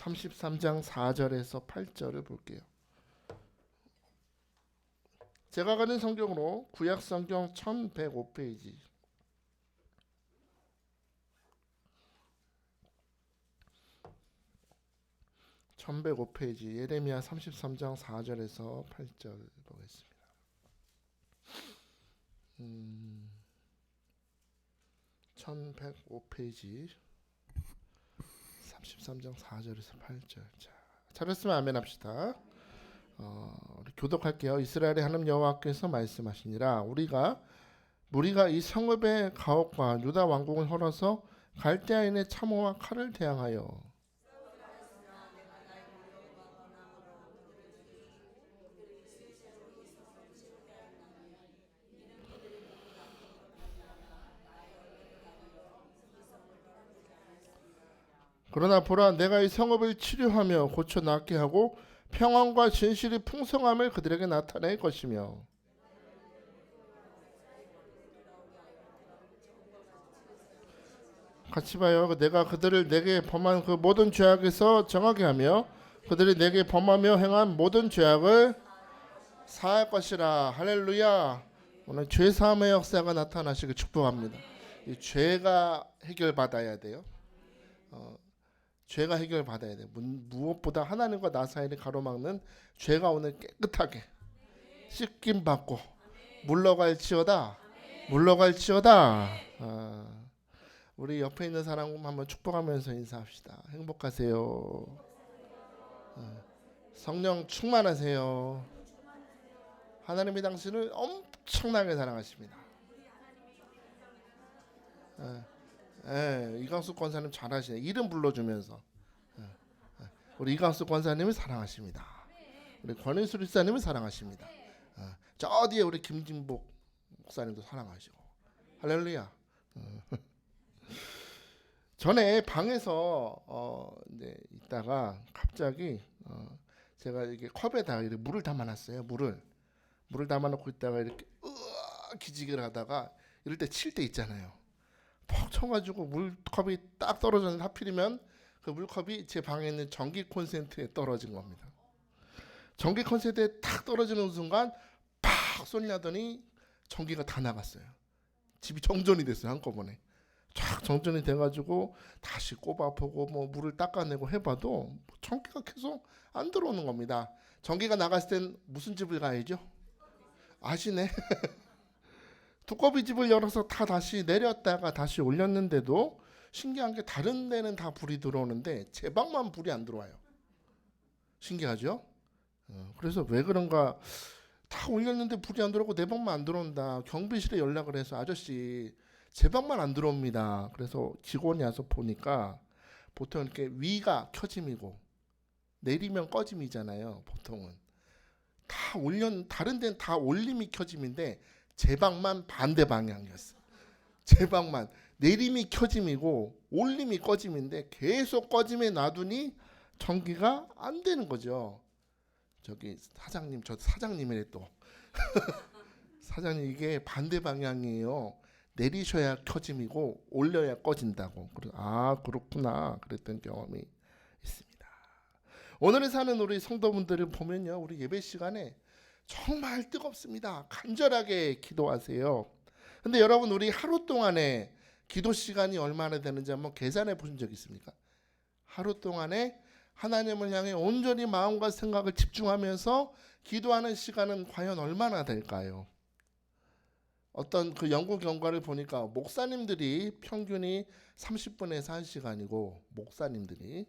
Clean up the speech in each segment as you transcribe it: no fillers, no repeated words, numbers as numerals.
33장 4절에서 8절을 볼게요. 제가 가진 성경으로 구약 성경 1105페이지 1105페이지 예레미야 33장 4절에서 8절 보겠습니다. 1105페이지 33장 4절에서 8절. 자, 잘했으면 아멘 합시다. 우리 교독할게요. 이스라엘의 하나님 여호와께서 말씀하시니라. 무리가 이 성읍의 가옥과 유다 왕궁을 헐어서 갈대아인의 참호와 칼을 대항하여 그러나 보라, 내가 이 성읍을 치료하며 고쳐 낫게 하고 평안과 진실이 풍성함을 그들에게 나타낼 것이며. 같이 봐요. 내가 그들을 내게 범한 그 모든 죄악에서 정하게 하며 그들이 내게 범하며 행한 모든 죄악을 사할 것이라. 할렐루야. 오늘 죄사함의 역사가 나타나시길 축복합니다. 이 죄가 해결받아야 돼요. 죄가 해결받아야 돼. 무엇보다 하나님과 나 사이를 가로막는 죄가 오늘 깨끗하게 씻김 받고 물러갈지어다. 우리 옆에 있는 사람 한번 축복하면서 인사합시다. 행복하세요. 성령 충만하세요. 하나님이 당신을 엄청나게 사랑하십니다. 이광수 권사님 잘하시네. 이름 불러주면서 우리 이광수 권사님을 사랑하십니다. 우리 권인수 리사님을 사랑하십니다. 저 뒤에 우리 김진복 목사님도 사랑하시고. 할렐루야. 전에 방에서 이제 있다가 갑자기 제가 이게 컵에다가 이렇게 물을 담아놨어요. 물을 담아놓고 있다가 이렇게 기지개를 하다가 이럴 때 칠 때 있잖아요. 퍽 쳐가지고 물컵이 딱 떨어졌는데 하필이면 그 물컵이 제 방에 있는 전기 콘센트에 떨어진 겁니다. 전기 콘센트에 탁 떨어지는 순간 팍 소리 나더니 전기가 다 나갔어요. 집이 정전이 됐어요. 한꺼번에 쫙 정전이 돼가지고 다시 꼽아보고 뭐 물을 닦아내고 해봐도 전기가 계속 안 들어오는 겁니다. 전기가 나갔을 땐 무슨 집을 가야죠? 아시네. 두꺼비 집을 열어서 다 다시 내렸다가 다시 올렸는데도 신기한 게 다른 데는 다 불이 들어오는데 제 방만 불이 안 들어와요. 신기하죠? 그래서 왜 그런가, 다 올렸는데 불이 안 들어오고 내 방만 안 들어온다. 경비실에 연락을 해서 아저씨 제 방만 안 들어옵니다. 그래서 직원이 와서 보니까 보통 이렇게 위가 켜짐이고 내리면 꺼짐이잖아요. 보통은 다 다른 데는 다 올림이 켜짐인데 제 방만 반대 방향이었어. 제 방만 내림이 켜짐이고 올림이 꺼짐인데 계속 꺼짐에 놔두니 전기가 안 되는 거죠. 저기 사장님, 저 사장님이래 또. 사장님, 이게 반대 방향이에요. 내리셔야 켜짐이고 올려야 꺼진다고. 그렇구나. 그랬던 경험이 있습니다. 오늘에 사는 우리 성도분들을 보면요, 우리 예배 시간에 정말 뜨겁습니다. 간절하게 기도하세요. 근데 여러분, 우리 하루 동안에 기도 시간이 얼마나 되는지 한번 계산해 보신 적 있습니까? 하루 동안에 하나님을 향해 온전히 마음과 생각을 집중하면서 기도하는 시간은 과연 얼마나 될까요? 어떤 그 연구 결과를 보니까 목사님들이 평균이 30분에서 1시간이고 목사님들이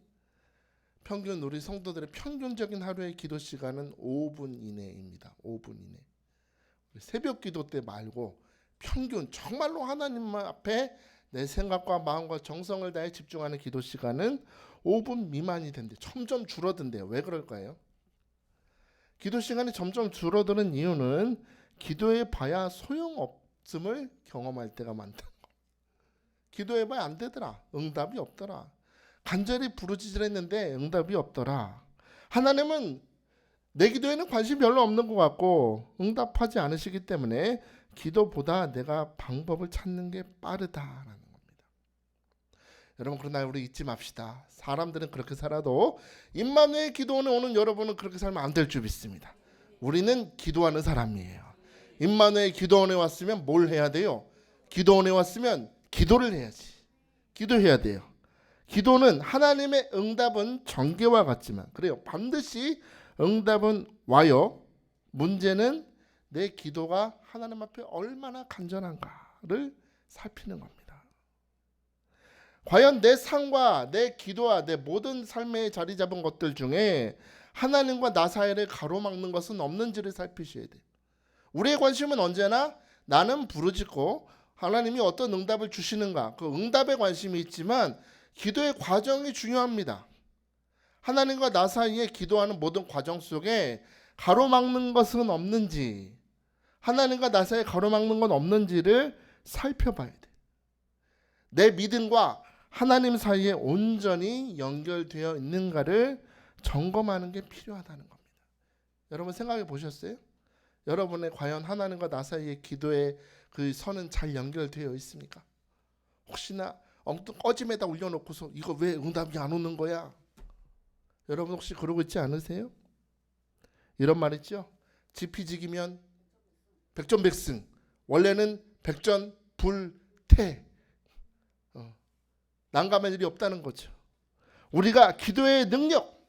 평균 우리 성도들의 평균적인 하루의 기도 시간은 5분 이내입니다. 5분 이내. 새벽 기도 때 말고 평균 정말로 하나님 앞에 내 생각과 마음과 정성을 다해 집중하는 기도 시간은 5분 미만이 된대. 점점 줄어든대요. 왜 그럴까요? 기도 시간이 점점 줄어드는 이유는 기도해 봐야 소용없음을 경험할 때가 많다는 거. 기도해 봐야 안 되더라. 응답이 없더라. 간절히 부르짖으랬는데 응답이 없더라. 하나님은 내 기도에는 관심이 별로 없는 것 같고 응답하지 않으시기 때문에 기도보다 내가 방법을 찾는 게 빠르다라는 겁니다. 여러분 그러나 우리 잊지 맙시다. 사람들은 그렇게 살아도 임마누엘 기도원에 오는 여러분은 그렇게 살면 안 될 줄 믿습니다. 우리는 기도하는 사람이에요. 임마누엘 기도원에 왔으면 뭘 해야 돼요? 기도원에 왔으면 기도를 해야지. 기도해야 돼요. 기도는 하나님의 응답은 전개와 같지만 그래요. 반드시 응답은 와요. 문제는 내 기도가 하나님 앞에 얼마나 간절한가를 살피는 겁니다. 과연 내 삶과 내 기도와 내 모든 삶에 자리 잡은 것들 중에 하나님과 나 사이를 가로막는 것은 없는지를 살피셔야 돼요. 우리의 관심은 언제나 나는 부르짖고 하나님이 어떤 응답을 주시는가, 그 응답에 관심이 있지만 기도의 과정이 중요합니다. 하나님과 나 사이에 기도하는 모든 과정 속에 가로막는 것은 없는지, 하나님과 나 사이에 가로막는 건 없는지를 살펴봐야 돼. 내 믿음과 하나님 사이에 온전히 연결되어 있는가를 점검하는 게 필요하다는 겁니다. 여러분 생각해 보셨어요? 여러분의 과연 하나님과 나 사이의 기도의 그 선은 잘 연결되어 있습니까? 혹시나 엉뚱 꺼짐에다 올려놓고서 이거 왜 응답이 안 오는 거야? 여러분 혹시 그러고 있지 않으세요? 이런 말 있죠? 지피지기면 백전백승. 원래는 백전불태. 난감할 일이 없다는 거죠. 우리가 기도의 능력,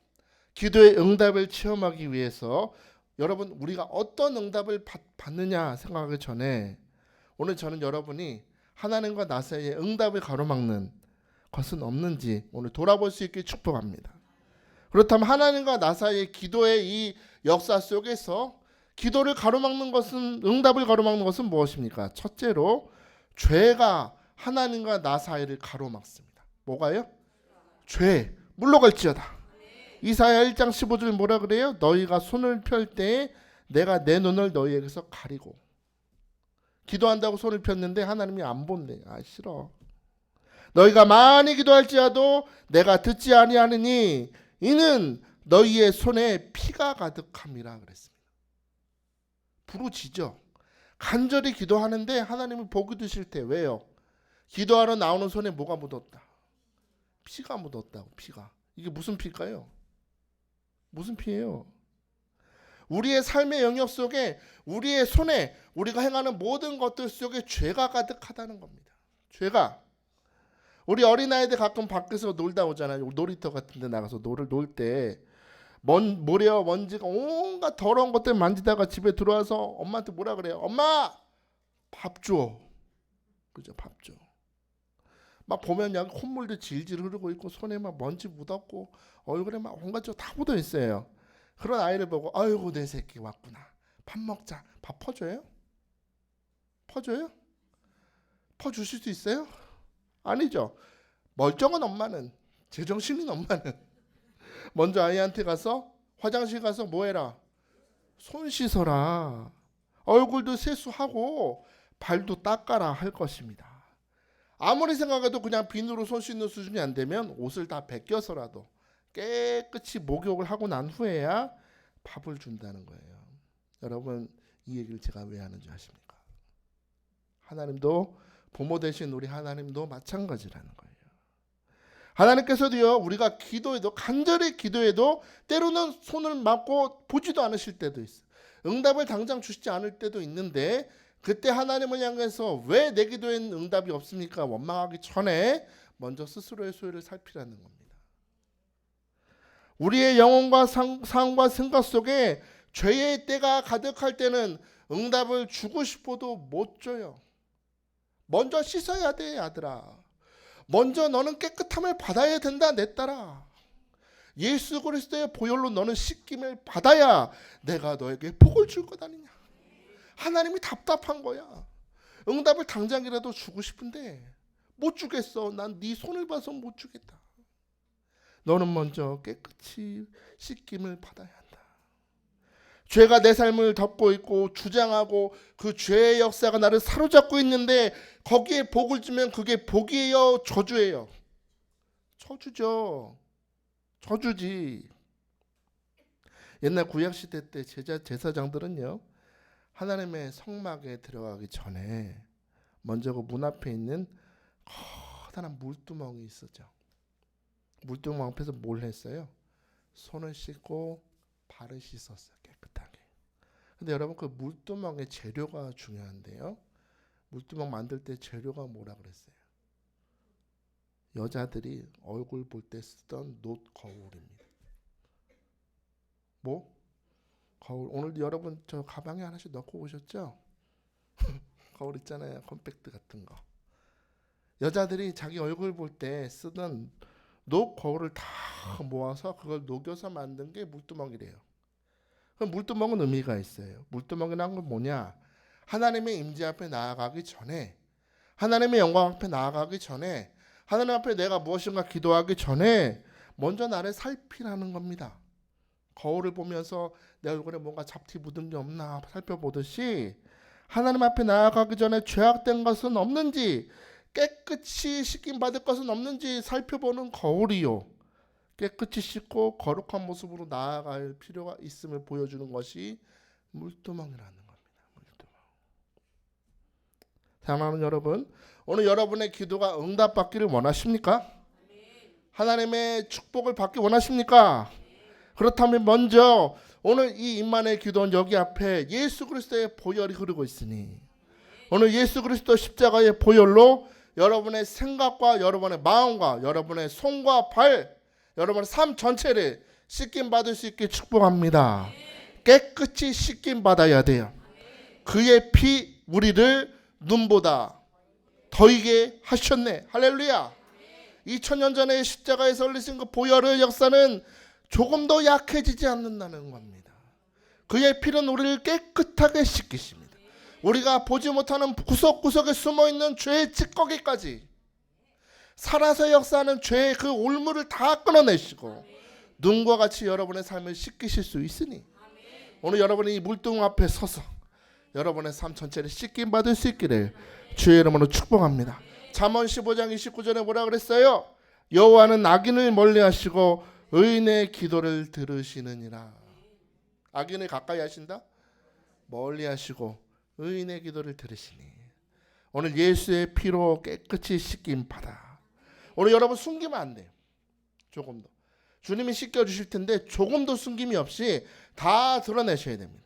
기도의 응답을 체험하기 위해서 여러분 우리가 어떤 응답을 받느냐 생각하기 전에 오늘 저는 여러분이 하나님과 나 사이에 응답을 가로막는 것은 없는지 오늘 돌아볼 수 있게 축복합니다. 그렇다면 하나님과 나 사이의 기도의 이 역사 속에서 기도를 가로막는 것은, 응답을 가로막는 것은 무엇입니까? 첫째로 죄가 하나님과 나 사이를 가로막습니다. 뭐가요? 죄. 물러갈지어다. 이사야 1장 15절 뭐라 그래요? 너희가 손을 펼 때에 내가 내 눈을 너희에게서 가리고. 기도한다고 손을 폈는데 하나님이 안 본대. 아 싫어. 너희가 많이 기도할지라도 내가 듣지 아니하느니 이는 너희의 손에 피가 가득함이라 그랬습니다. 부르짖어. 간절히 기도하는데 하나님이 보기도 싫대. 왜요? 기도하러 나오는 손에 뭐가 묻었다? 피가 묻었다고. 피가. 이게 무슨 피일까요? 무슨 피예요? 우리의 삶의 영역 속에 우리의 손에 우리가 행하는 모든 것들 속에 죄가 가득하다는 겁니다. 죄가. 우리 어린아이들 가끔 밖에서 놀다 오잖아요. 놀이터 같은 데 나가서 놀 때 모래와 먼지가 온갖 더러운 것들 만지다가 집에 들어와서 엄마한테 뭐라 그래요? 엄마! 밥 줘. 그죠? 밥 줘. 막 보면 여기 콧물도 질질 흐르고 있고 손에 막 먼지 묻었고 얼굴에 막 온갖 다 묻어 있어요. 그런 아이를 보고 아이고 내 새끼 왔구나. 밥 먹자. 밥 퍼줘요? 퍼줘요? 퍼주실 수 있어요? 아니죠. 멀쩡한 엄마는, 제정신인 엄마는 먼저 아이한테 가서 화장실 가서 뭐 해라? 손 씻어라. 얼굴도 세수하고 발도 닦아라 할 것입니다. 아무리 생각해도 그냥 비누로 손 씻는 수준이 안 되면 옷을 다 벗겨서라도 깨끗이 목욕을 하고 난 후에야 밥을 준다는 거예요. 여러분 이 얘기를 제가 왜 하는지 아십니까? 하나님도 부모 되신 우리 하나님도 마찬가지라는 거예요. 하나님께서도요 우리가 기도해도 간절히 기도해도 때로는 손을 막고 보지도 않으실 때도 있어요. 응답을 당장 주시지 않을 때도 있는데 그때 하나님을 향해서 왜 내 기도에는 응답이 없습니까? 원망하기 전에 먼저 스스로의 소유를 살피라는 겁니다. 우리의 영혼과 삶과 생각 속에 죄의 때가 가득할 때는 응답을 주고 싶어도 못 줘요. 먼저 씻어야 돼 아들아. 먼저 너는 깨끗함을 받아야 된다 내 딸아. 예수 그리스도의 보혈로 너는 씻김을 받아야 내가 너에게 복을 줄 것 아니냐. 하나님이 답답한 거야. 응답을 당장이라도 주고 싶은데 못 주겠어. 난 네 손을 봐서 못 주겠다. 너는 먼저 깨끗이 씻김을 받아야 한다. 죄가 내 삶을 덮고 있고 주장하고 그 죄의 역사가 나를 사로잡고 있는데 거기에 복을 주면 그게 복이에요? 저주예요? 저주죠. 저주지. 옛날 구약시대 때 제사장들은요 하나님의 성막에 들어가기 전에 먼저 그 문 앞에 있는 커다란 물두멍이 있었죠. 물두멍 앞에서 뭘 했어요? 손을 씻고 발을 씻었어요. 깨끗하게. 근데 여러분 그 물두멍의 재료가 중요한데요. 물두멍 만들 때 재료가 뭐라 그랬어요? 여자들이 얼굴 볼 때 쓰던 놋 거울입니다. 뭐? 거울. 오늘 여러분 저 가방에 하나씩 넣고 오셨죠? 거울 있잖아요. 컴팩트 같은 거. 여자들이 자기 얼굴 볼 때 쓰던 녹 거울을 다 모아서 그걸 녹여서 만든 게 물두멍이래요. 그럼 물두멍은 의미가 있어요. 물두멍이라는 건 뭐냐? 하나님의 임재 앞에 나아가기 전에, 하나님의 영광 앞에 나아가기 전에, 하나님 앞에 내가 무엇인가 기도하기 전에 먼저 나를 살피라는 겁니다. 거울을 보면서 내 얼굴에 뭔가 잡티 묻은 게 없나 살펴보듯이 하나님 앞에 나아가기 전에 죄악된 것은 없는지, 깨끗이 씻김 받을 것은 없는지 살펴보는 거울이요. 깨끗이 씻고 거룩한 모습으로 나아갈 필요가 있음을 보여주는 것이 물두멍이라는 겁니다. 물두멍. 사랑하는 여러분, 오늘 여러분의 기도가 응답받기를 원하십니까? 하나님의 축복을 받기 원하십니까? 그렇다면 먼저 오늘 이 임만의 기도는 여기 앞에 예수 그리스도의 보혈이 흐르고 있으니 오늘 예수 그리스도 십자가의 보혈로 여러분의 생각과 여러분의 마음과 여러분의 손과 발, 여러분의 삶 전체를 씻김 받을 수 있게 축복합니다. 깨끗이 씻김 받아야 돼요. 그의 피 우리를 눈보다 더이게 하셨네. 할렐루야. 2000년 전에 십자가에서 흘리신 그 보혈의 역사는 조금도 약해지지 않는다는 겁니다. 그의 피는 우리를 깨끗하게 씻기십니다. 우리가 보지 못하는 구석구석에 숨어있는 죄의 찌꺼기까지 살아서 역사하는 죄의 그 올무를 다 끊어내시고 눈과 같이 여러분의 삶을 씻기실 수 있으니 오늘 여러분이 이 물두멍 앞에 서서 여러분의 삶 전체를 씻김 받을 수 있기를 주의 이름으로 축복합니다. 잠언 15장 29절에 뭐라 그랬어요? 여호와는 악인을 멀리하시고 의인의 기도를 들으시느니라. 악인을 가까이 하신다? 멀리하시고 의인의 기도를 들으시니 오늘 예수의 피로 깨끗이 씻김 받아. 오늘 여러분 숨기면 안 돼요. 조금도. 주님이 씻겨주실 텐데 조금도 숨김이 없이 다 드러내셔야 됩니다.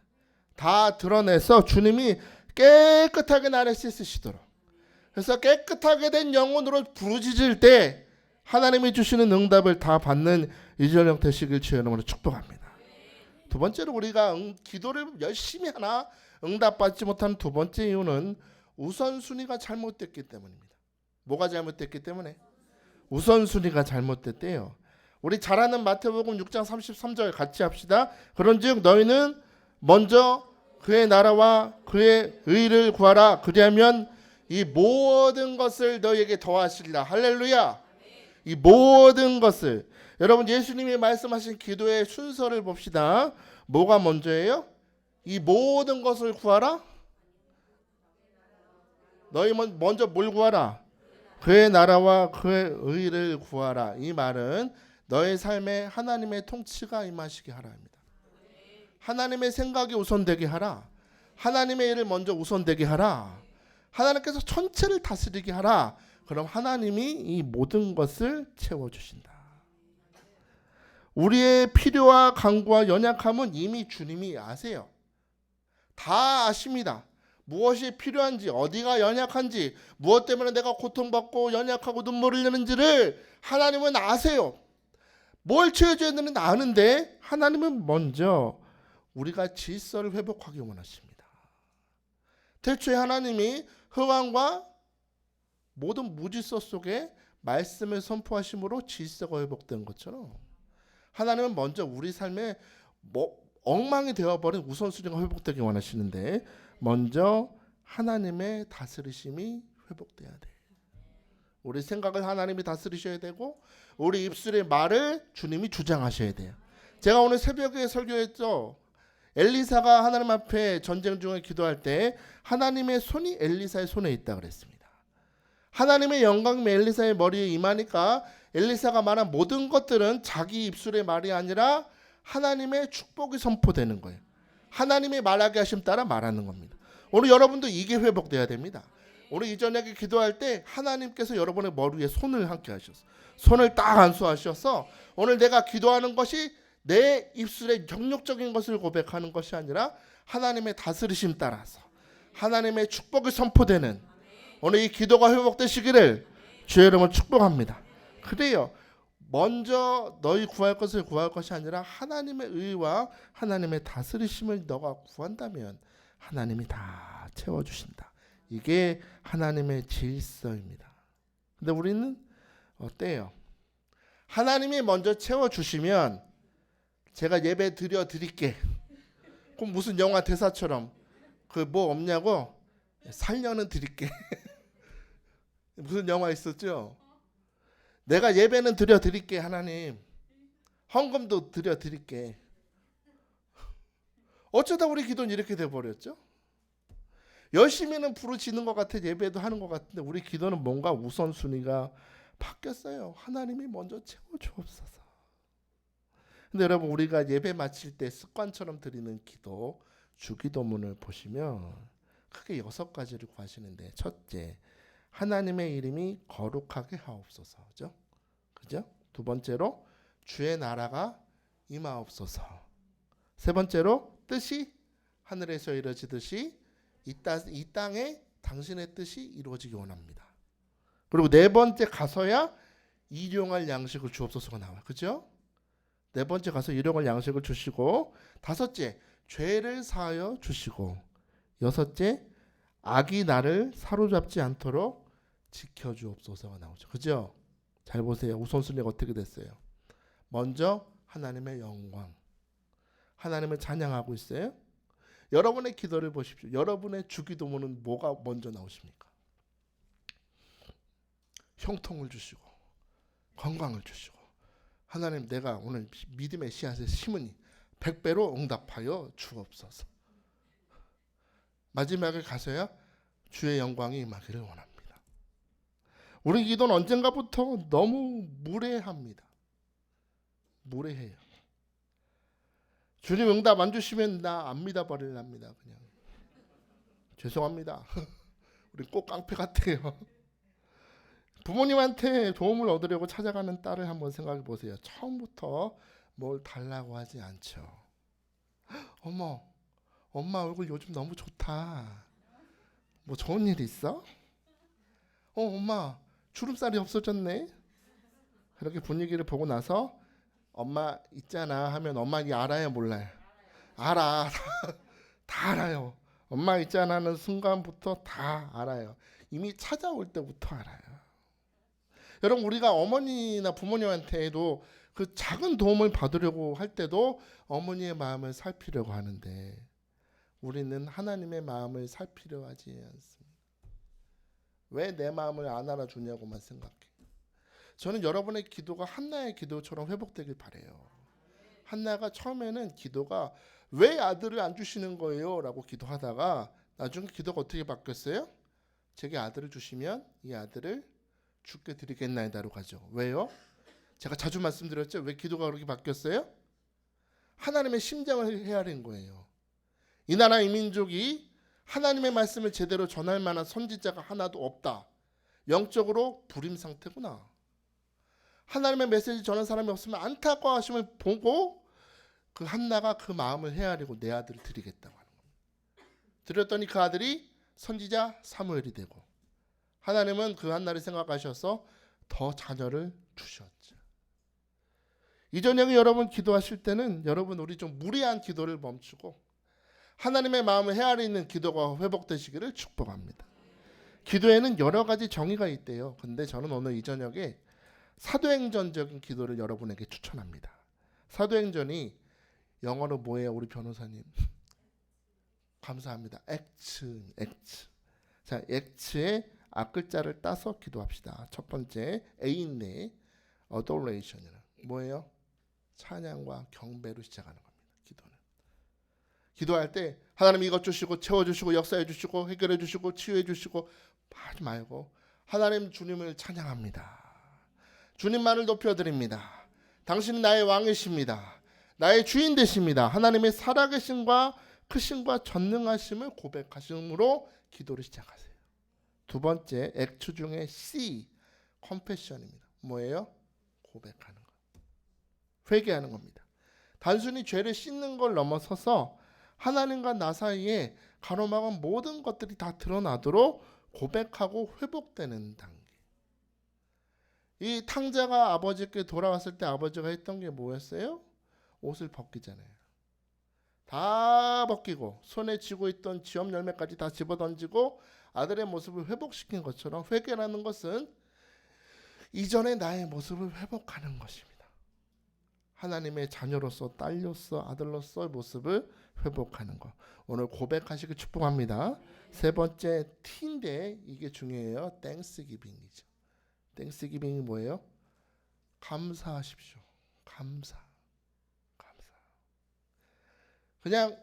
다 드러내서 주님이 깨끗하게 나를 씻으시도록. 그래서 깨끗하게 된 영혼으로 부르짖을 때 하나님이 주시는 응답을 다 받는 이전형 되시길 주의 이름으로 축복합니다. 두 번째로 우리가 기도를 열심히 하나 응답받지 못한 두 번째 이유는 우선순위가 잘못됐기 때문입니다. 뭐가 잘못됐기 때문에? 우선순위가 잘못됐대요. 우리 잘 아는 마태복음 6장 33절 같이 합시다. 그런즉 너희는 먼저 그의 나라와 그의 의를 구하라. 그리하면 이 모든 것을 너희에게 더하시리라. 할렐루야. 이 모든 것을 여러분 예수님이 말씀하신 기도의 순서를 봅시다. 뭐가 먼저예요? 이 모든 것을 구하라. 너희 먼저 뭘 구하라? 그의 나라와 그의 의를 구하라. 이 말은 너의 삶에 하나님의 통치가 임하시게 하라 합니다. 하나님의 생각이 우선되게 하라. 하나님의 일을 먼저 우선되게 하라. 하나님께서 전체를 다스리게 하라. 그럼 하나님이 이 모든 것을 채워주신다. 우리의 필요와 간구와 연약함은 이미 주님이 아세요. 다 아십니다. 무엇이 필요한지, 어디가 연약한지, 무엇 때문에 내가 고통받고 연약하고 눈물을 흘리는지를 하나님은 아세요. 뭘 채워줘야 되는지 아는데 하나님은 먼저 우리가 질서를 회복하기 원하십니다. 대초에 하나님이 흑암과 모든 무질서 속에 말씀을 선포하심으로 질서가 회복된 것처럼 하나님은 먼저 우리 삶에 엉망이 되어버린 우선순위가 회복되기 원하시는데 먼저 하나님의 다스리심이 회복돼야 돼. 우리 생각을 하나님이 다스리셔야 되고 우리 입술의 말을 주님이 주장하셔야 돼요. 제가 오늘 새벽에 설교했죠. 엘리사가 하나님 앞에 전쟁 중에 기도할 때 하나님의 손이 엘리사의 손에 있다 그랬습니다. 하나님의 영광이 엘리사의 머리에 임하니까 엘리사가 말한 모든 것들은 자기 입술의 말이 아니라 하나님의 축복이 선포되는 거예요. 하나님의 말하게 하심 따라 말하는 겁니다. 오늘 여러분도 이게 회복돼야 됩니다. 오늘 이 저녁에 기도할 때 하나님께서 여러분의 머리 위에 손을 함께 하셨어. 손을 딱 안수하셔서 오늘 내가 기도하는 것이 내 입술에 정욕적인 것을 고백하는 것이 아니라 하나님의 다스리심 따라서 하나님의 축복이 선포되는 오늘 이 기도가 회복되시기를 주의 이름으로 축복합니다. 그래요. 먼저 너희 구할 것을 구할 것이 아니라 하나님의 의와 하나님의 다스리심을 너가 구한다면 하나님이 다 채워주신다. 이게 하나님의 질서입니다. 근데 우리는 어때요? 하나님이 먼저 채워주시면 제가 예배 드릴게. 그럼 무슨 영화 대사처럼 그 뭐 없냐고 살려는 드릴게. 무슨 영화 있었죠? 내가 예배는 드릴게 하나님. 헌금도 드릴게. 어쩌다 우리 기도는 이렇게 돼버렸죠? 열심히는 부르짖는 것 같아 예배도 하는 것 같은데 우리 기도는 뭔가 우선순위가 바뀌었어요. 하나님이 먼저 채워주옵소서. 근데 여러분 우리가 예배 마칠 때 습관처럼 드리는 기도 주기도문을 보시면 크게 6가지를 구하시는데 첫째 하나님의 이름이 거룩하게 하옵소서. 그죠? 두 번째로 주의 나라가 임하옵소서. 세 번째로 뜻이 하늘에서 이루어지듯이 이 땅에 당신의 뜻이 이루어지기 원합니다. 그리고 네 번째 가서야 일용할 양식을 주옵소서가 나와요. 그죠? 네 번째 가서 일용할 양식을 주시고 다섯째 죄를 사하여 주시고 여섯째 악이 나를 사로잡지 않도록 지켜주옵소서가 나오죠. 그죠? 잘 보세요. 우선순위가 어떻게 됐어요? 먼저 하나님의 영광, 하나님을 찬양하고 있어요. 여러분의 기도를 보십시오. 여러분의 주기도문은 뭐가 먼저 나오십니까? 형통을 주시고 건강을 주시고 하나님 내가 오늘 믿음의 씨앗을 심으니 100배로 응답하여 주옵소서. 마지막에 가서야 주의 영광이 임하기를 원합니다. 우리 기도는 언젠가부터 너무 무례합니다. 무례해요. 주님 응답 안 주시면 나 안 믿어버릴랍니다. 그냥 죄송합니다. 우리 꼭 깡패 같아요. 부모님한테 도움을 얻으려고 찾아가는 딸을 한번 생각해 보세요. 처음부터 뭘 달라고 하지 않죠. 엄마 얼굴 요즘 너무 좋다. 뭐 좋은 일 있어? 엄마 주름살이 없어졌네. 그렇게 분위기를 보고 나서 엄마 있잖아 하면 엄마 이 알아요 몰라요? 알아. 다 알아요. 엄마 있잖아는 순간부터 다 알아요. 이미 찾아올 때부터 알아요. 여러분 우리가 어머니나 부모님한테도 그 작은 도움을 받으려고 할 때도 어머니의 마음을 살피려고 하는데 우리는 하나님의 마음을 살피려 하지 않습니다. 왜 내 마음을 안 알아주냐고만 생각해. 저는 여러분의 기도가 한나의 기도처럼 회복되길 바라요. 한나가 처음에는 기도가 왜 아들을 안 주시는 거예요? 라고 기도하다가 나중에 기도가 어떻게 바뀌었어요? 제게 아들을 주시면 이 아들을 주께 드리겠나이다로 가죠. 왜요? 제가 자주 말씀드렸죠. 왜 기도가 그렇게 바뀌었어요? 하나님의 심장을 헤아린 거예요. 이 나라 이 민족이 하나님의 말씀을 제대로 전할 만한 선지자가 하나도 없다. 영적으로 불임 상태구나. 하나님의 메시지 전하는 사람이 없으면 안타까워하심을 보고 그 한나가 그 마음을 헤아리고 내 아들을 드리겠다고 하는 겁니다. 드렸더니 그 아들이 선지자 사무엘이 되고 하나님은 그 한나를 생각하셔서 더 자녀를 주셨죠. 이 저녁에 여러분 기도하실 때는 여러분 우리 좀 무리한 기도를 멈추고 하나님의 마음을 헤아리는 기도가 회복되시기를 축복합니다. 기도에는 여러 가지 정의가 있대요. 근데 저는 오늘 이 저녁에 사도행전적인 기도를 여러분에게 추천합니다. 사도행전이 영어로 뭐예요, 우리 변호사님? 감사합니다. 액츠. 자, 액츠의 앞글자를 따서 기도합시다. 첫 번째 에인네 어도레이션이라 뭐예요? 찬양과 경배로 시작하는 겁니다. 기도는. 기도할 때 하나님 이것 주시고 채워주시고 역사해 주시고 해결해 주시고 치유해 주시고 하지 말고 하나님 주님을 찬양합니다. 주님만을 높여드립니다. 당신은 나의 왕이십니다. 나의 주인 되십니다. 하나님의 살아계심과 크심과 전능하심을 고백하심으로 기도를 시작하세요. 두 번째 액트 중에 C, confession입니다. 뭐예요? 고백하는 것, 회개하는 겁니다. 단순히 죄를 씻는 걸 넘어서서 하나님과 나 사이에 가로막은 모든 것들이 다 드러나도록 고백하고 회복되는 단계. 이 탕자가 아버지께 돌아왔을 때 아버지가 했던 게 뭐였어요? 옷을 벗기잖아요. 다 벗기고 손에 쥐고 있던 지업 열매까지 다 집어던지고 아들의 모습을 회복시킨 것처럼 회개라는 것은 이전의 나의 모습을 회복하는 것입니다. 하나님의 자녀로서, 딸로서, 아들로서의 모습을 회복하는 것. 오늘 고백하시길 축복합니다. 세 번째 T인데 이게 중요해요. 땡스기빙이죠. 땡스기빙이 뭐예요? 감사하십시오. 감사. 그냥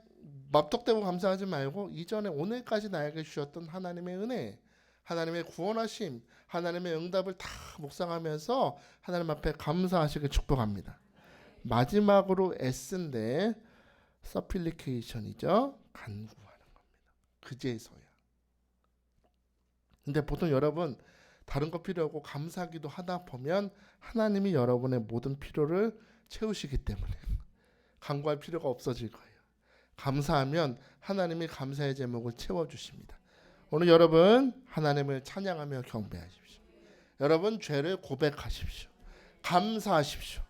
맙떡대고 감사하지 말고 이전에 오늘까지 나에게 주셨던 하나님의 은혜, 하나님의 구원하심, 하나님의 응답을 다 묵상하면서 하나님 앞에 감사하시길 축복합니다. 마지막으로 S인데 supplication이죠. 간구하는 겁니다. 그제서야. 근데 보통 여러분 다른 거 필요 없고 감사기도 하다 보면 하나님이 여러분의 모든 필요를 채우시기 때문에 간구할 필요가 없어질 거예요. 감사하면 하나님이 감사의 제목을 채워주십니다. 오늘 여러분 하나님을 찬양하며 경배하십시오. 여러분 죄를 고백하십시오. 감사하십시오.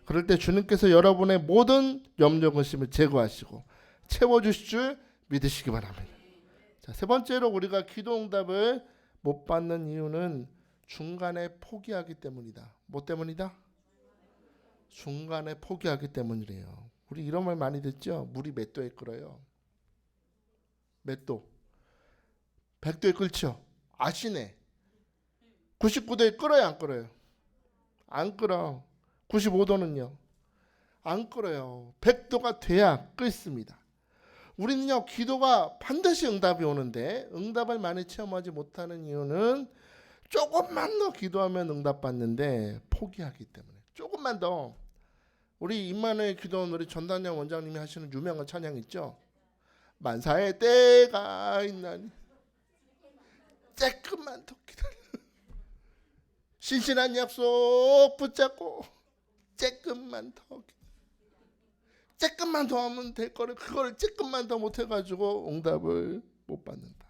그럴 때 주님께서 여러분의 모든 염려 근심을 제거하시고 채워주실 줄 믿으시기 바랍니다. 자, 세 번째로 우리가 기도 응답을 못 받는 이유는 중간에 포기하기 때문이다. 뭐 때문이다? 중간에 포기하기 때문이래요. 우리 이런 말 많이 듣죠? 물이 몇 도에 끓어요? 몇 도? 100도에 끓죠? 아시네. 99도에 끓어요, 안 끓어요? 안 끓어. 95도는요? 안 끓어요. 100도가 돼야 끓습니다. 우리는요, 기도가 반드시 응답이 오는데 응답을 많이 체험하지 못하는 이유는 조금만 더 기도하면 응답받는데 포기하기 때문에. 조금만 더. 우리 임마누엘 기도원 우리 전단장 원장님이 하시는 유명한 찬양 있죠? 만사의 때가 있나니 조금만 더 기다려. 신실한 약속 붙잡고 조금만 더 조금만 더 하면 될 거를 그걸 조금만 더 못해가지고 응답을 못 받는다.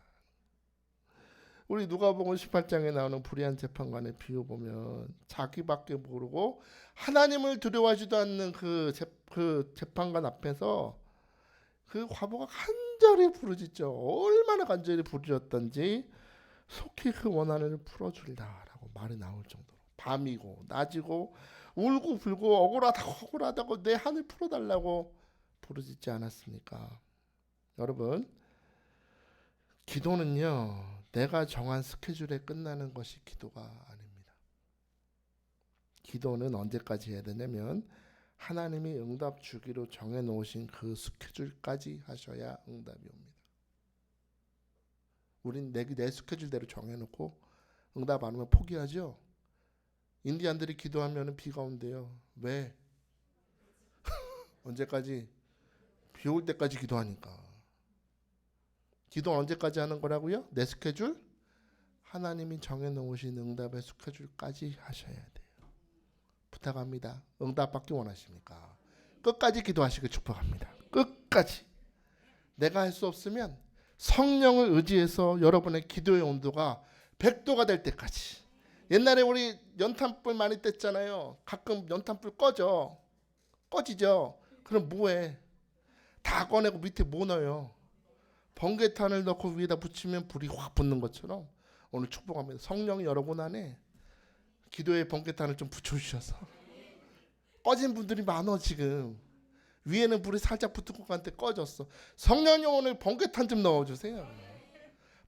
우리 누가복음 18장에 나오는 불의한 재판관의 비유 보면 자기밖에 모르고 하나님을 두려워하지도 않는 그 재판관 앞에서 그 과부가 간절히 부르짖죠. 얼마나 간절히 부르짖었던지 속히 그 원한을 풀어줄라라고 말이 나올 정도로 밤이고 낮이고 울고 불고 억울하다고 내 한을 풀어달라고 부르짖지 않았습니까? 여러분 기도는요 내가 정한 스케줄에 끝나는 것이 기도가 아닙니다. 기도는 언제까지 해야 되냐면 하나님이 응답 주기로 정해놓으신 그 스케줄까지 하셔야 응답이 옵니다. 우린 내 스케줄대로 정해놓고 응답 안 오면 포기하죠. 인디안들이 기도하면 비가 온대요. 왜? 언제까지? 비 올 때까지 기도하니까. 기도는 언제까지 하는 거라고요? 내 스케줄? 하나님이 정해놓으신 응답의 스케줄까지 하셔야 돼요. 부탁합니다. 응답 받기 원하십니까? 끝까지 기도하시길 축복합니다. 끝까지. 내가 할 수 없으면 성령을 의지해서 여러분의 기도의 온도가 100도가 될 때까지. 옛날에 우리 연탄불 많이 뗐잖아요. 가끔 연탄불 꺼지죠. 그럼 뭐해? 다 꺼내고 밑에 뭐 넣어요? 번개탄을 넣고 위에다 붙이면 불이 확 붙는 것처럼 오늘 축복합니다. 성령이 여러분 안에 기도의 번개탄을 좀 붙여주셔서 꺼진 분들이 많아. 지금 위에는 불이 살짝 붙은 것 같은데 꺼졌어. 성령님 오늘 번개탄 좀 넣어주세요.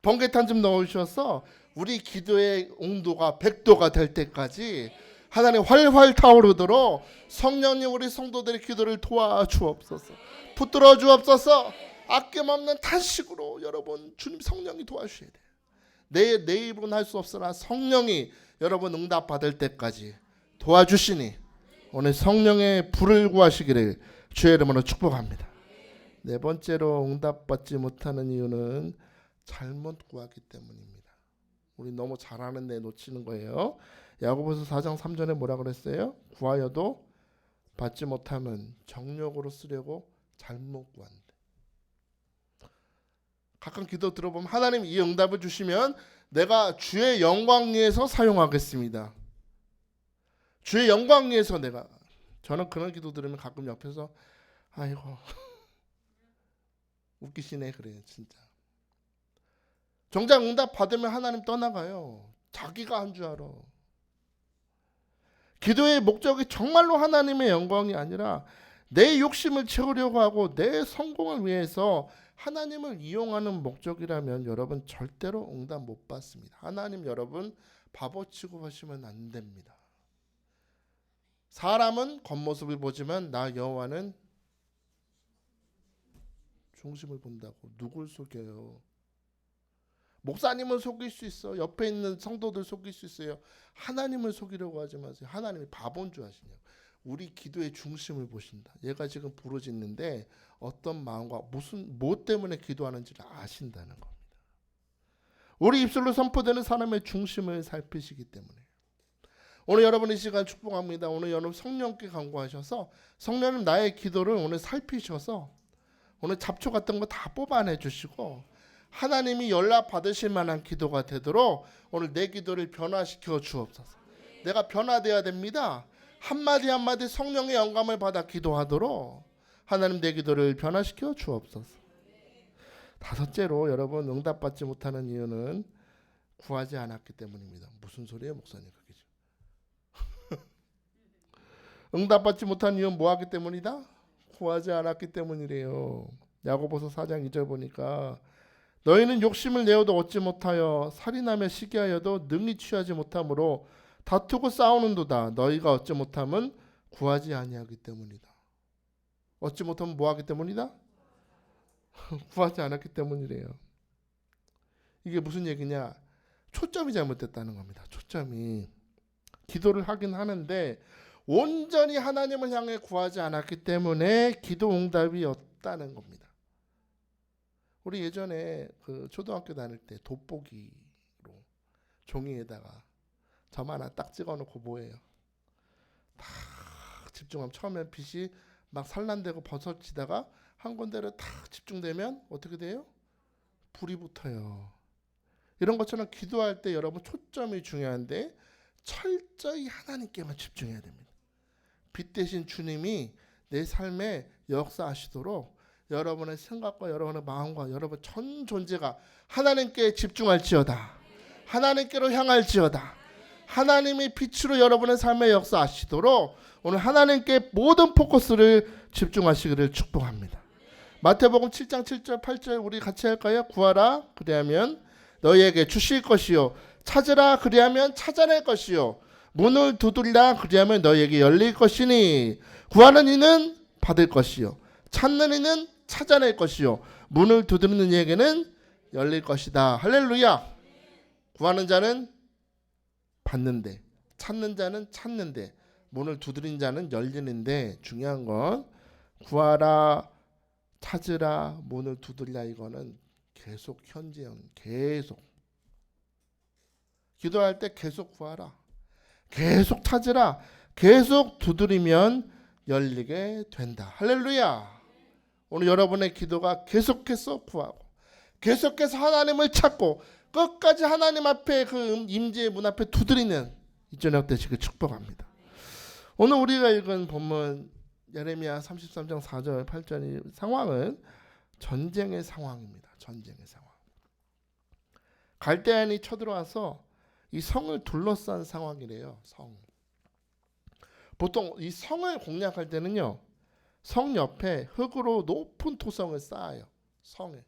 번개탄 좀 넣으셔서 우리 기도의 온도가 100도가 될 때까지 하나님 활활 타오르도록 성령님 우리 성도들의 기도를 도와주옵소서. 붙들어 주옵소서. 아낌없는 탄식으로 여러분 주님 성령이 도와주셔야 돼요. 내 입으로는 할 수 없으나 성령이 여러분 응답 받을 때까지 도와주시니 오늘 성령의 불을 구하시기를 주의 이름으로 축복합니다. 네 번째로 응답받지 못하는 이유는 잘못 구하기 때문입니다. 우리 너무 잘하는데 놓치는 거예요. 야고보서 4장 3절에 뭐라 그랬어요? 구하여도 받지 못하면 정욕으로 쓰려고 잘못 구한대. 가끔 기도 들어보면 하나님 이 응답을 주시면 내가 주의 영광 위해서 사용하겠습니다. 주의 영광 위해서 내가. 저는 그런 기도 들으면 가끔 옆에서 아이고 웃기시네 그래요 진짜. 정작 응답 받으면 하나님 떠나가요. 자기가 한 줄 알아. 기도의 목적이 정말로 하나님의 영광이 아니라 내 욕심을 채우려고 하고 내 성공을 위해서 하나님을 이용하는 목적이라면 여러분 절대로 응답 못 받습니다. 하나님 여러분 바보 취급하시면 안 됩니다. 사람은 겉모습을 보지만 나 여호와는 중심을 본다고. 누굴 속여요? 목사님을 속일 수 있어. 옆에 있는 성도들 속일 수 있어요. 하나님을 속이려고 하지 마세요. 하나님이 바본 줄 아시냐고. 우리 기도의 중심을 보신다. 얘가 지금 부르짖는데 어떤 마음과 뭐 때문에 기도하는지를 아신다는 겁니다. 우리 입술로 선포되는 사람의 중심을 살피시기 때문에. 오늘 여러분 이 시간 축복합니다. 오늘 여러분 성령께 간구하셔서 성령님 나의 기도를 오늘 살피셔서 오늘 잡초 같은 거 다 뽑아내 주시고 하나님이 연락 받으실 만한 기도가 되도록 오늘 내 기도를 변화시켜 주옵소서. 내가 변화되어야 됩니다. 한마디 한마디 성령의 영감을 받아 기도하도록 하나님 내 기도를 변화시켜 주옵소서. 다섯째로 여러분 응답받지 못하는 이유는 구하지 않았기 때문입니다. 무슨 소리예요 목사님 그게? 응답받지 못한 이유는 뭐하기 때문이다? 구하지 않았기 때문이래요. 야고보서 4장 2절 보니까 너희는 욕심을 내어도 얻지 못하여 살인하며 시기하여도 능히 취하지 못하므로 다투고 싸우는도다. 너희가 얻지 못함은 구하지 아니하기 때문이다. 얻지 못하면 뭐하기 때문이다? 구하지 않았기 때문이래요. 이게 무슨 얘기냐? 초점이 잘못됐다는 겁니다. 초점이. 기도를 하긴 하는데 온전히 하나님을 향해 구하지 않았기 때문에 기도 응답이 없다는 겁니다. 우리 예전에 그 초등학교 다닐 때 돋보기로 종이에다가 점 하나 딱 찍어놓고 뭐예요? 딱 집중하면 처음엔 빛이 막 산란되고 버섯지다가 한 군데로 딱 집중되면 어떻게 돼요? 불이 붙어요. 이런 것처럼 기도할 때 여러분 초점이 중요한데 철저히 하나님께만 집중해야 됩니다. 빛 대신 주님이 내 삶에 역사하시도록 여러분의 생각과 여러분의 마음과 여러분 전 존재가 하나님께 집중할지어다. 하나님께로 향할지어다. 하나님이 빛으로 여러분의 삶에 역사하시도록 오늘 하나님께 모든 포커스를 집중하시기를 축복합니다. 마태복음 7장 7절 8절 우리 같이 할까요? 구하라 그리하면 너희에게 주실 것이요 찾으라 그리하면 찾아낼 것이요 문을 두드리라 그리하면 너희에게 열릴 것이니 구하는 이는 받을 것이요 찾는 이는 찾아낼 것이요 문을 두드리는 이에게는 열릴 것이다. 할렐루야. 구하는 자는 받는데 찾는 자는 찾는데 문을 두드린 자는 열리는데 중요한 건 구하라 찾으라 문을 두드리라 이거는 계속 현재형 계속 기도할 때 계속 구하라 계속 찾으라 계속 두드리면 열리게 된다. 할렐루야. 오늘 여러분의 기도가 계속해서 구하고 계속해서 하나님을 찾고 끝까지 하나님 앞에 그 임재의 문 앞에 두드리는 이 저녁 되시길 축복합니다. 오늘 우리가 읽은 본문 예레미야 33장 4절 8절의 상황은 전쟁의 상황입니다. 전쟁의 상황. 갈대아인이 쳐들어와서 이 성을 둘러싼 상황이래요. 성. 보통 이 성을 공략할 때는요. 성 옆에 흙으로 높은 토성을 쌓아요. 성에.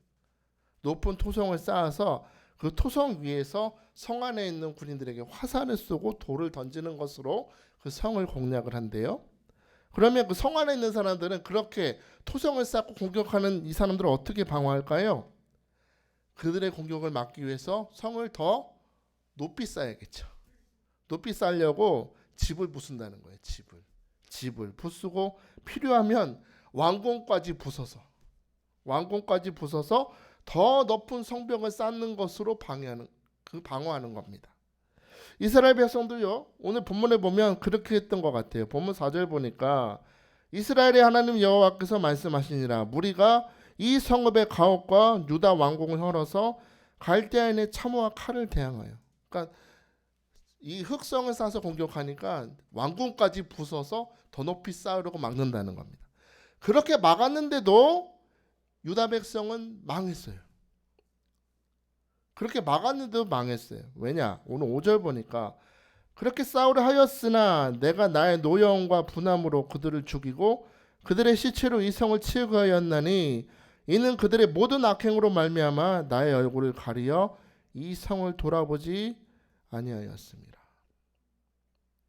높은 토성을 쌓아서 그 토성 위에서 성 안에 있는 군인들에게 화살을 쏘고 돌을 던지는 것으로 그 성을 공략을 한대요. 그러면 그 성 안에 있는 사람들은 그렇게 토성을 쌓고 공격하는 이 사람들을 어떻게 방어할까요? 그들의 공격을 막기 위해서 성을 더 높이 쌓아야겠죠. 높이 쌓으려고 집을 부순다는 거예요. 집을 부수고 필요하면 왕궁까지 부숴서 더 높은 성벽을 쌓는 것으로 방해하는 그 방어하는 겁니다. 이스라엘 백성도요. 오늘 본문에 보면 그렇게 했던 것 같아요. 본문 4절 보니까 이스라엘의 하나님 여호와께서 말씀하시니라 무리가 이 성읍의 가옥과 유다 왕궁을 헐어서 갈대아인의 참호와 칼을 대항하여. 그러니까 이 흑성을 쌓아서 공격하니까 왕궁까지 부숴서 더 높이 쌓으려고 막는다는 겁니다. 그렇게 막았는데도 유다 백성은 망했어요. 그렇게 막았는데도 망했어요. 왜냐? 오늘 5절 보니까 그렇게 싸우려 하였으나 내가 나의 노여움과 분함으로 그들을 죽이고 그들의 시체로 이 성을 치우게 하였나니 이는 그들의 모든 악행으로 말미암아 나의 얼굴을 가리어 이 성을 돌아보지 아니하였습니다.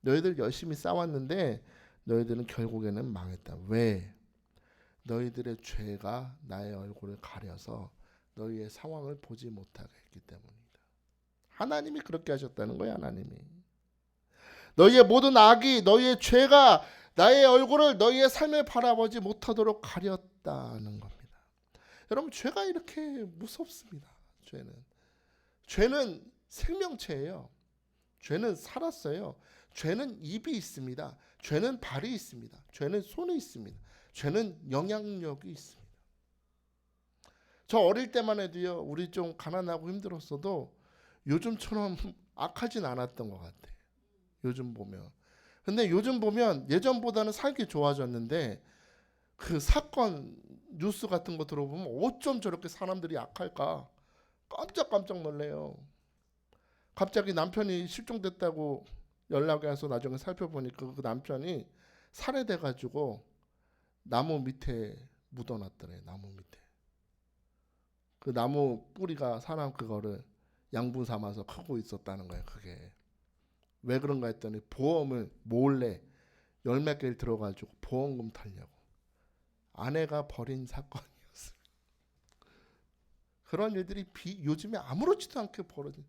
너희들 열심히 싸웠는데 너희들은 결국에는 망했다. 왜? 너희들의 죄가 나의 얼굴을 가려서 너희의 상황을 보지 못하게 했기 때문이다. 하나님이 그렇게 하셨다는 거야. 하나님이 너희의 모든 악이 너희의 죄가 나의 얼굴을 너희의 삶을 바라보지 못하도록 가렸다는 겁니다. 여러분 죄가 이렇게 무섭습니다. 죄는 생명체예요. 죄는 살았어요. 죄는 입이 있습니다. 죄는 발이 있습니다. 죄는 손이 있습니다. 죄는 영향력이 있습니다. 저 어릴 때만 해도요. 우리 좀 가난하고 힘들었어도 요즘처럼 악하진 않았던 것 같아요. 요즘 보면. 근데 요즘 보면 예전보다는 살기 좋아졌는데 그 사건 뉴스 같은 거 들어보면 어쩜 저렇게 사람들이 악할까 깜짝깜짝 놀래요. 갑자기 남편이 실종됐다고 연락이 와서 나중에 살펴보니까 그 남편이 살해돼가지고 나무 밑에 묻어놨더래. 나무 밑에. 그 나무 뿌리가 사람 그거를 양분 삼아서 크고 있었다는 거예요. 그게 왜 그런가 했더니 보험을 몰래 열 몇 개를 들어가지고 보험금 타려고. 아내가 벌인 사건이었어요. 그런 일들이 요즘에 아무렇지도 않게 벌어진.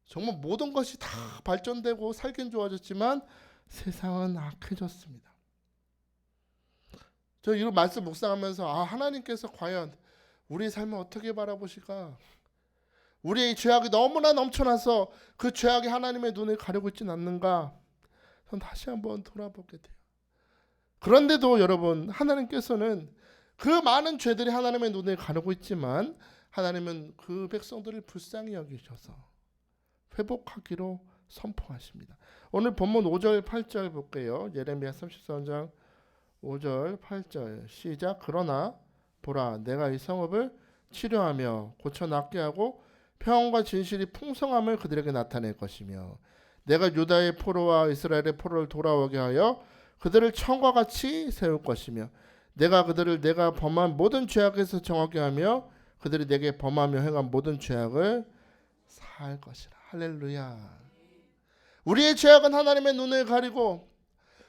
정말 모든 것이 다 발전되고 살긴 좋아졌지만 세상은 악해졌습니다. 저 이런 말씀 묵상하면서 하나님께서 과연 우리의 삶을 어떻게 바라보실까? 우리의 죄악이 너무나 넘쳐나서 그 죄악이 하나님의 눈을 가리고 있지는 않는가? 전 다시 한번 돌아보게 돼요. 그런데도 여러분 하나님께서는 그 많은 죄들이 하나님의 눈을 가리고 있지만 하나님은 그 백성들을 불쌍히 여기셔서 회복하기로 선포하십니다. 오늘 본문 5절 8절 볼게요. 예레미야 33장 5절 8절 시작. 그러나 보라 내가 이 성읍을 치료하며 고쳐 낫게 하고 평안과 진실이 풍성함을 그들에게 나타낼 것이며 내가 유다의 포로와 이스라엘의 포로를 돌아오게 하여 그들을 청과 같이 세울 것이며 내가 그들을 내가 범한 모든 죄악에서 정하게 하며 그들이 내게 범하며 행한 모든 죄악을 사할 것이라. 할렐루야. 우리의 죄악은 하나님의 눈을 가리고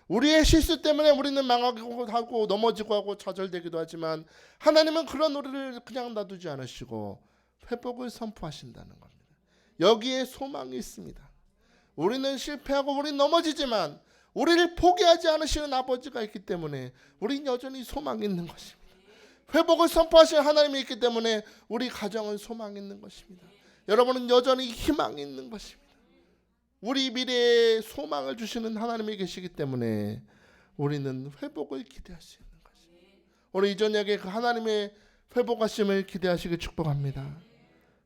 우리의 실수 때문에 우리는 망하고 하고 넘어지고 하고 좌절되기도 하지만 하나님은 그런 우리를 그냥 놔두지 않으시고 회복을 선포하신다는 겁니다. 여기에 소망이 있습니다. 우리는 실패하고 우리는 넘어지지만 우리를 포기하지 않으시는 아버지가 있기 때문에 우리는 여전히 소망이 있는 것입니다. 회복을 선포하시는 하나님이 있기 때문에 우리 가정은 소망이 있는 것입니다. 여러분은 여전히 희망이 있는 것입니다. 우리 미래에 소망을 주시는 하나님이 계시기 때문에 우리는 회복을 기대할 수 있는 것입니다. 오늘 이 저녁에 그 하나님의 회복하심을 기대하시길 축복합니다.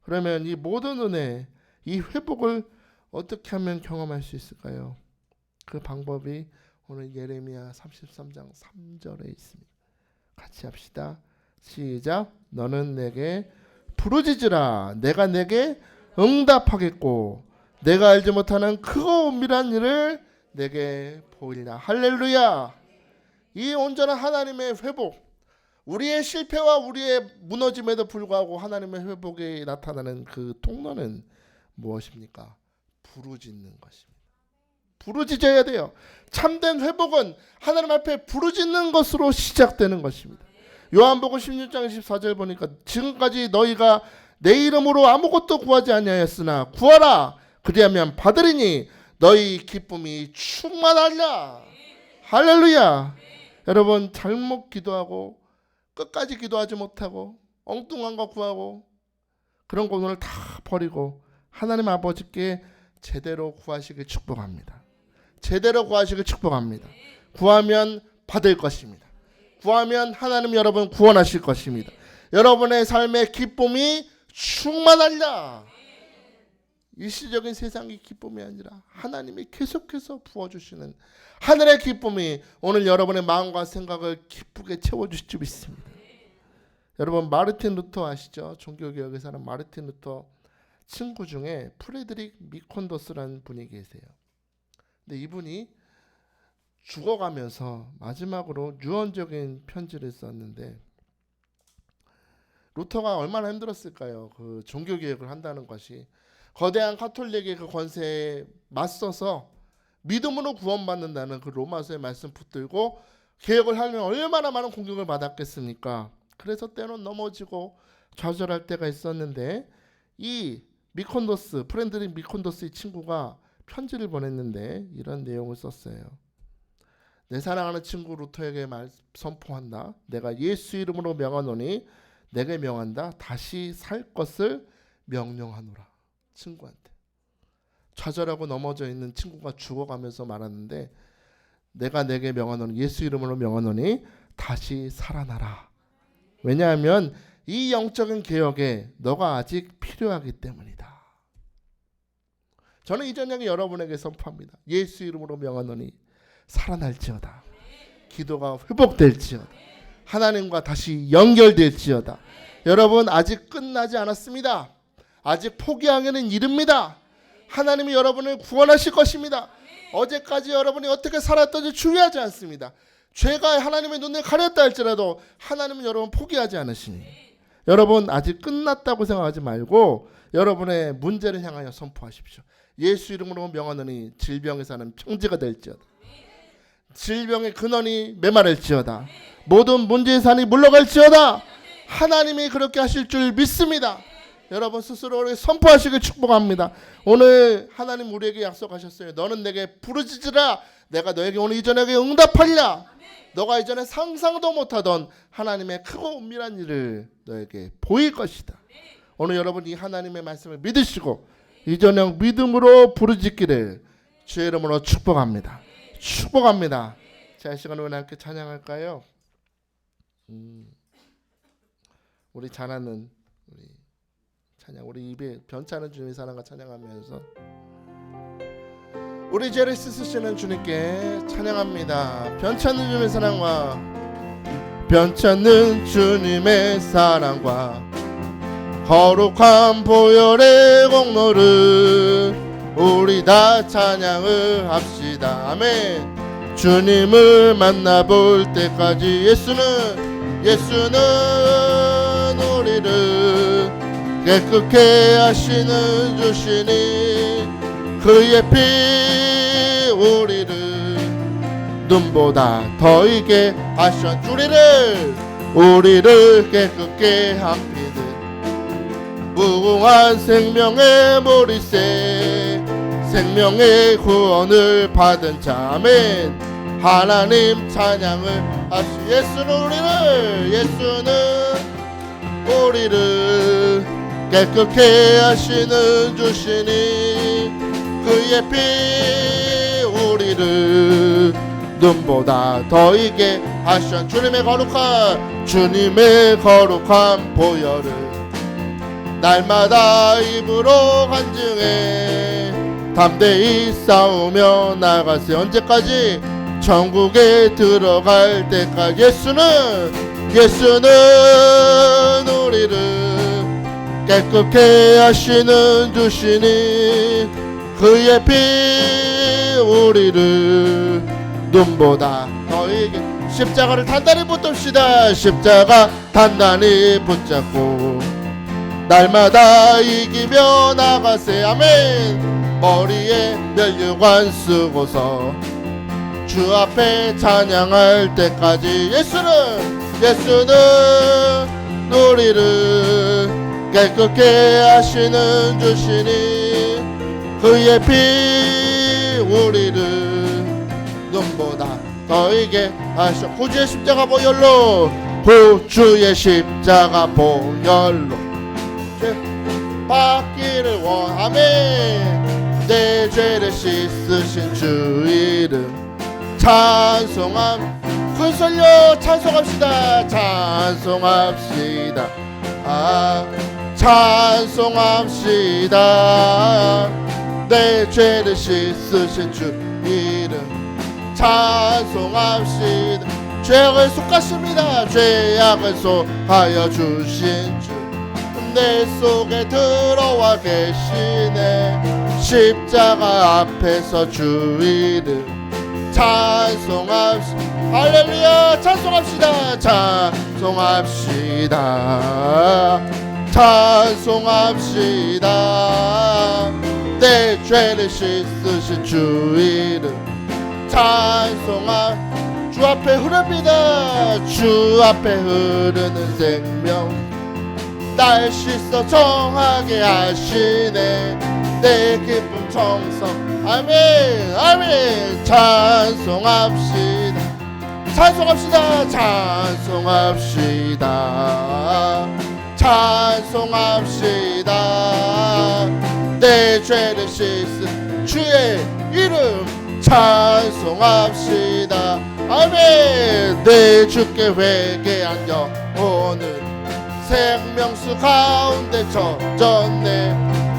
그러면 이 모든 은혜, 이 회복을 어떻게 하면 경험할 수 있을까요? 그 방법이 오늘 예레미야 33장 3절에 있습니다. 같이 합시다. 시작. 너는 내게 부르짖으라. 내가 내게 응답하겠고 내가 알지 못하는 크고 은밀한 일을 내게 보이리라. 할렐루야. 이 온전한 하나님의 회복, 우리의 실패와 우리의 무너짐에도 불구하고 하나님의 회복이 나타나는 그 통로는 무엇입니까? 부르짖는 것입니다. 부르짖어야 돼요. 참된 회복은 하나님 앞에 부르짖는 것으로 시작되는 것입니다. 요한복음 16장 14절 보니까 지금까지 너희가 내 이름으로 아무것도 구하지 아니하였으나 구하라 그리하면 받으리니 너희 기쁨이 충만하리라. 할렐루야. 여러분 잘못 기도하고 끝까지 기도하지 못하고 엉뚱한 거 구하고 그런 거 오늘 다 버리고 하나님 아버지께 제대로 구하시길 축복합니다. 제대로 구하시길 축복합니다. 구하면 받을 것입니다. 구하면 하나님 여러분 구원하실 것입니다. 여러분의 삶의 기쁨이 충만하리라. 일시적인 세상의 기쁨이 아니라 하나님이 계속해서 부어주시는 하늘의 기쁨이 오늘 여러분의 마음과 생각을 기쁘게 채워주실 줄 믿습니다. 여러분 마르틴 루터 아시죠? 종교개혁에 사는 마르틴 루터 친구 중에 프레드릭 미콘도스라는 분이 계세요. 근데 이분이 죽어가면서 마지막으로 유언적인 편지를 썼는데 루터가 얼마나 힘들었을까요? 그 종교개혁을 한다는 것이 거대한 가톨릭의 그 권세에 맞서서 믿음으로 구원받는다는 그 로마서의 말씀 붙들고 개혁을 하려면 얼마나 많은 공격을 받았겠습니까? 그래서 때론 넘어지고 좌절할 때가 있었는데 이 미콘도스, 프렌드릭 미콘도스의 친구가 편지를 보냈는데 이런 내용을 썼어요. 내 사랑하는 친구 루터에게 선포한다. 내가 예수 이름으로 명하노니 내게 명한다. 다시 살 것을 명령하노라. 친구한테. 좌절하고 넘어져 있는 친구가 죽어가면서 말하는데 내가 내게 명하노니 예수 이름으로 명하노니 다시 살아나라. 왜냐하면 이 영적인 개혁에 너가 아직 필요하기 때문이다. 저는 이 저녁에 여러분에게 선포합니다. 예수 이름으로 명하노니 살아날지어다. 기도가 회복될지어다. 하나님과 다시 연결될지어다. 여러분 아직 끝나지 않았습니다. 아직 포기하기는 이릅니다. 하나님이 여러분을 구원하실 것입니다. 어제까지 여러분이 어떻게 살았던지 중요하지 않습니다. 죄가 하나님의 눈을 가렸다 할지라도 하나님은 여러분 포기하지 않으시니 여러분 아직 끝났다고 생각하지 말고 여러분의 문제를 향하여 선포하십시오. 예수 이름으로 명하노니 질병에 사는 평지가 될지어다. 질병의 근원이 메마를지어다. 모든 문제의 산이 물러갈지어다. 하나님이 그렇게 하실 줄 믿습니다. 여러분 스스로 선포하시길 축복합니다. 오늘 하나님 우리에게 약속하셨어요. 너는 내게 부르짖으라. 내가 너에게 오늘 이전에게 응답하리라. 너가 이전에 상상도 못하던 하나님의 크고 은밀한 일을 너에게 보일 것이다. 오늘 여러분 이 하나님의 말씀을 믿으시고 이전에 믿음으로 부르짖기를 주의 이름으로 축복합니다. 축복합니다. 자, 이 시간에 우리 함께 찬양할까요? 우리 잘하는 우리 찬양, 우리 입에 변찮은 주님의 사랑과 찬양하면서 우리 죄를 씻으시는 주님께 찬양합니다. 변찮는 주님의 사랑과 변찮는 주님의 사랑과 거룩한 보혈의 공로를 우리 다 찬양을 합시다. 아멘. 주님을 만나볼 때까지 예수는 우리를 깨끗게 하시는 주시니 그의 피 우리를 눈보다 더 이게 하신 우리를 깨끗게 합니다. 무궁한 생명의 보리새 생명의 구원을 받은 자 아멘. 하나님 찬양을 하시 예수는 우리를 깨끗게 하시는 주시니 그의 피 우리를 눈보다 더 이게 하신 주님의 거룩한 보혈을 날마다 입으로 간증해 담대히 싸우며 나가세. 언제까지? 천국에 들어갈 때까지. 예수는 우리를 깨끗게 하시는 주시니 그의 피 우리를 눈보다 더 이게 십자가를 단단히 붙듭시다. 십자가 단단히 붙잡고 날마다 이기며 나가세. 아멘. 머리에 면류관 쓰고서 주 앞에 찬양할 때까지. 예수는 우리를 깨끗게 하시는 주시니 그의 피 우리를 눈보다 더 이게 하셔. 구주의 십자가 보혈로 받기를 원하네. 내 죄를 씻으신 주 이름 찬송함. 큰 소리로 찬송합시다. 찬송합시다. 찬송합시다. 내 죄를 씻으신 주 이름 찬송합시다. 죄악을 속하십니다. 죄악을 속하여 주신 주 내 속에 들어와 계시네. 십자가 앞에서 주 이름 찬송합시다. 할렐루야. 찬송합시다. 찬송합시다. 찬송합시다. 내 죄를 씻으신 주 이름 찬송합시다. 주 앞에 흐릅니다. 주 앞에 흐르는 생명 날 씻어 정하게 하시네. 내 기쁨 청성. 아멘 아멘. 찬송합시다. 찬송합시다. 찬송합시다. 찬송합시다. 내 죄를 씻은 주의 이름 찬송합시다. 아멘. 내 주께 회개한 영혼은 생명수 가운데 젖었네.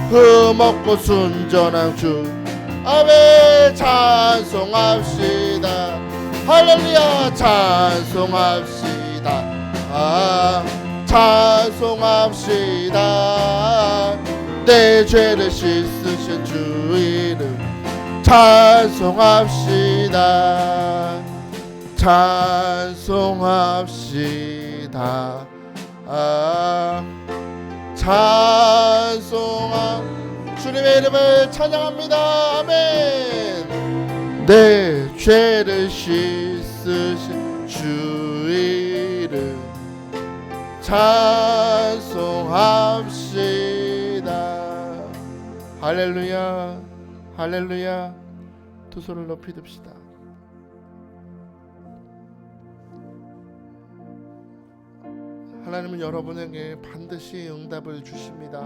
흠없고 순전한 주 아멘. 찬송합시다. 할렐루야. 찬송합시다. 찬송합시다. 내 죄를 씻으신 주 이름 찬송합시다. 찬송합시다. 주님의 이름을 찬양합니다. 아멘. 내 죄를 씻으신 주 이름 찬송합시다. 할렐루야. 할렐루야. 두 손을 높이 듭시다. 하나님은 여러분에게 반드시 응답을 주십니다.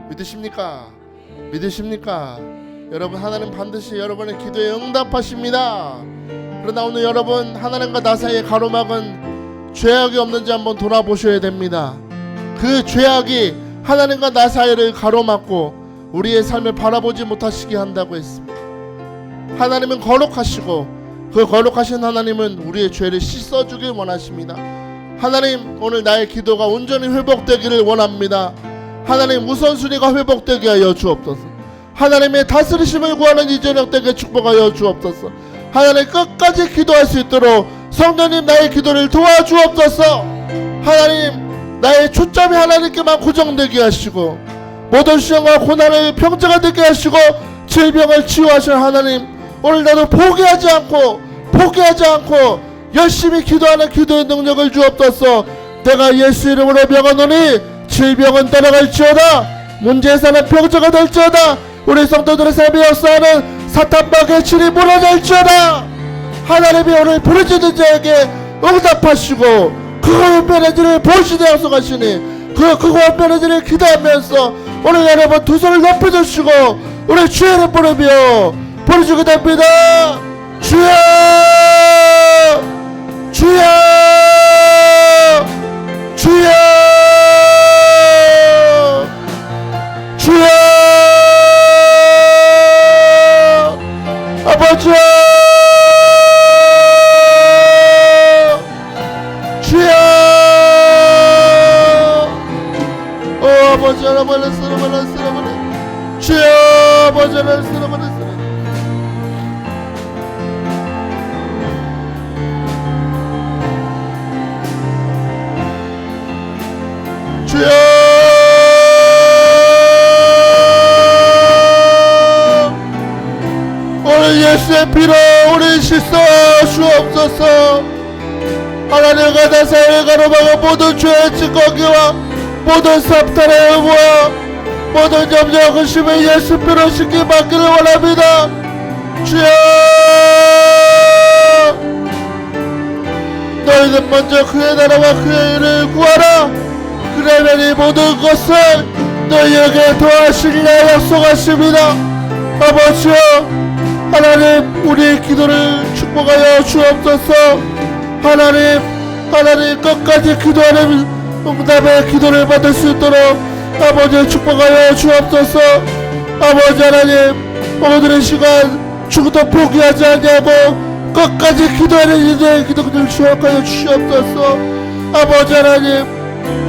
믿으십니까? 믿으십니까? 여러분, 하나님 반드시 여러분의 기도에 응답하십니다. 그러나 오늘 여러분, 하나님과 나 사이의 가로막은 죄악이 없는지 한번 돌아보셔야 됩니다. 그 죄악이 하나님과 나 사이를 가로막고 우리의 삶을 바라보지 못하시게 한다고 했습니다. 하나님은 거룩하시고 그 거룩하신 하나님은 우리의 죄를 씻어주길 원하십니다. 하나님, 오늘 나의 기도가 온전히 회복되기를 원합니다. 하나님, 우선순위가 회복되게 하여 주옵소서. 하나님의 다스리심을 구하는 이 저녁 되게 축복하여 주옵소서. 하나님, 끝까지 기도할 수 있도록 성령님 나의 기도를 도와주옵소서. 하나님, 나의 초점이 하나님께만 고정되게 하시고 모든 시험과 고난을 평정가 되게 하시고 질병을 치유하실 하나님, 오늘 나도 포기하지 않고 열심히 기도하는 기도의 능력을 주옵소서. 내가 예수 이름으로 명하노니 질병은 떠나갈지어다. 문제에서는 평정가 될지어다. 우리 성도들의 삶에 역사하는 사탄마귀의 질이 무너질지어다. 하나님이 오늘 부르짖는 자에게 응답하시고 그거 변해지를 보시되 약속하시니 그거 변해지를 기도하면서 오늘 여러분 두 손을 높여주시고 우리 주의 이름 부르며 부르짖게 됩니다. 주여 주여 주여 주여 아버지 주여 아버지 하나만을 쓰러버려 주여 아버지 하나를 쓰러버려 주여 오늘 예수의 피로 우리 씻어 주옵소서. 하나님과 나 사이를 가로막은 모든 죄의 찌꺼기와 모든 사탄의 의무와 모든 염려 근심을 예수 피로 씻기 받기를 원합니다. 주여 너희는 먼저 그의 나라와 그의 일을 구하라. 그러면 이 모든 것을 너희에게 도와주시리라 약속하십니다. 아버지여, 하나님 우리의 기도를 축복하여 주옵소서. 하나님 끝까지 기도하는 응답의 기도를 받을 수 있도록 아버지 축복하여 주옵소서. 아버지 하나님, 오늘의 시간 죽어도 포기하지 않냐고 끝까지 기도하는 이들의 기도를 수용하여 주시옵소서. 아버지 하나님,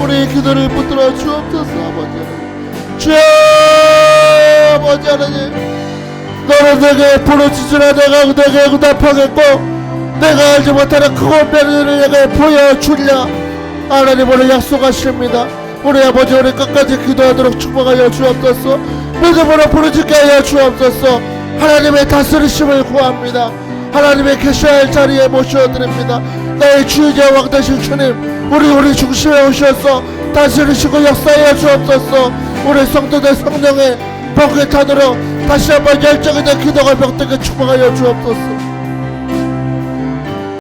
우리의 기도를 붙들어 주옵소서. 아버지 하나님, 주여, 아버지 하나님, 너는 내게 부르짖으라 내가 내게 응답하겠고 내가 알지 못하는 크고 변을 내게 보여주리라. 하나님 오늘 약속하십니다. 우리 아버지 우리 끝까지 기도하도록 축복하여 주옵소서. 믿음으로 부르짖게 하여 주옵소서. 하나님의 다스리심을 구합니다. 하나님의 계셔야 할 자리에 모셔드립니다. 나의 주이자 왕 되신 주님, 우리 중심에 오셔서 다스리시고 역사하여 주옵소서. 우리 성도들 성령의 번개탄으로 다시 한번 열정의 기도가 병들게 축복하여 주옵소서.